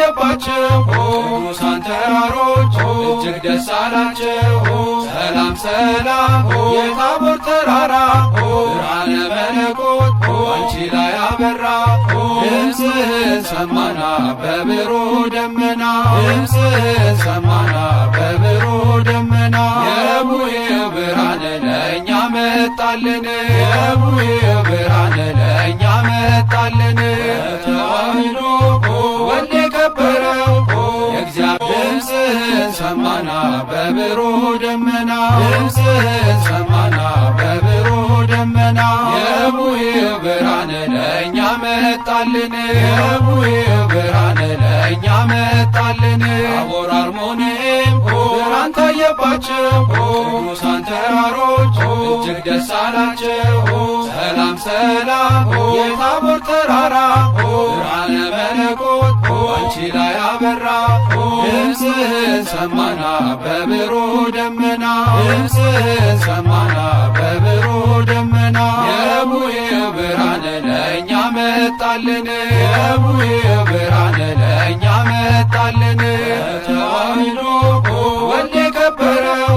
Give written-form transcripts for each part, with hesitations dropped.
ታየባቸው ቅዱሳን ተራሮች እጅግ ደስ አላቸው። ሰላም ሰላም የታቦር ተራራ ብርሃነ መለኮት አንቺ ላይ አበራ። ድምፅህን ሰማና በብሩህ ደመና ድምፅህን ሰማና በብሩህ ደመና የቡሄው ብርሃን ለእኛ መጣልን የቡሄው ብርሃን ለእኛ መጣልን። ተዋሕዶ ወልድ የከበረው የእግዚአብሔር ድምፅህን ሰማና በብሩህ ደመና ድምፅህን ሰማና በብሩህ ደመና የቡሄው ብርሃን ለእኛ መጣልን የቡሄው ብርሃን ለእኛ መጣልን። ታቦር አርሞንዔም ብርሃን ታየባቸው ቅዱሳን ተራሮች እጅግ ደስ አላቸው። ሰላም ሰላም የታቦር ተራራ ብርሃነ መለኮት አንቺ ላይ አበራ። ድምፅህን ሰማና በብሩህ ደመና ድምፅህን ሰማና በብሩህ ደመና የቡሄው ብርሃን ለእኛ መጣልን የቡሄው ብርሃን ለእኛ መጣልን። ተዋሕዶ ወልድ የከበረው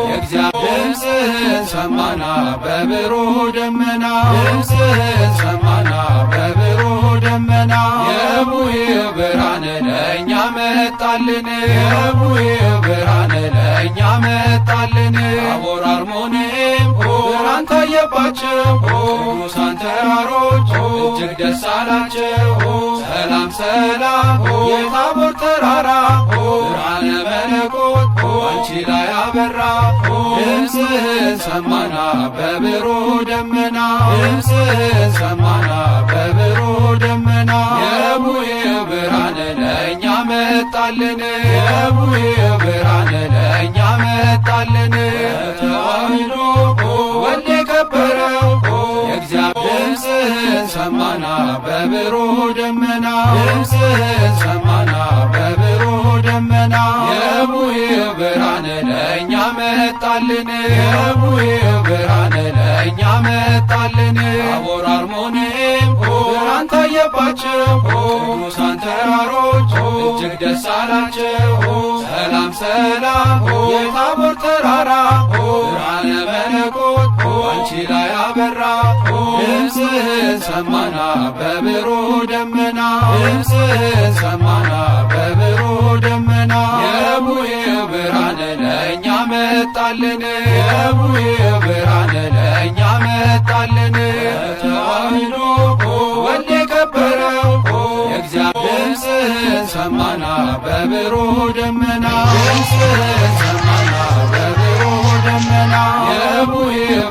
የእግዚአብሔር ድምፅህን ሰማና በብሩህ ደመና ድምፅህን ሰማና በብሩህ ደመና የቡሄው ብርሃን ለእኛ መጣልን የቡሄው ብርሃን ለእኛ መጣልን። ታቦር አርሞንዔም ብርሃን ታየባቸው ቅዱሳን ተራሮች እጅግ ደስ አላቸው። ሰላም ሰላም የታቦር ተራራ ብርሃነ መለኮት አንቺ ላይ አበራ። ድምፅህን ሰማና በብሩህ ደመና ድምፅህን ሰማና በብሩህ ደመና የቡሄው ብርሃን ለእኛ መጣልን የቡሄው ብርሃን ለእኛ መጣልን። ተዋሕዶ ወልድ የከበረው የእግዚአብሔር ድምፅህን ሰማና በብሩህ ደመና ድምፅህን ሰማና በብሩህ ደመና የቡሄው ብርሃን ለእኛ መጣልን የቡሄው ብርሃን ለእኛ መጣልን። ታቦር አርሞንዔም ብርሃን ታየባቸው ቅዱሳን ተራሮች እጅግ ደስ አላቸው። ሰላም ሰላም የታቦር ተራራ ብርሃነ መለኮት አንቺ ላይ አበራ። ድምፅህን ሰማና በብሩህ ደመና ድምፅህን ሰማና በብሩህ ደመና የቡሄው ብርሃን ለእኛ መጣልን የቡሄው ብርሃን ለእኛ መጣልን። ተዋሕዶ ወልድ የከበረው የእግዚአብሔር ድምፅህን ሰማና በብሩህ ደመና ድምፅህን ሰማና በብሩህ ደመና የቡሄው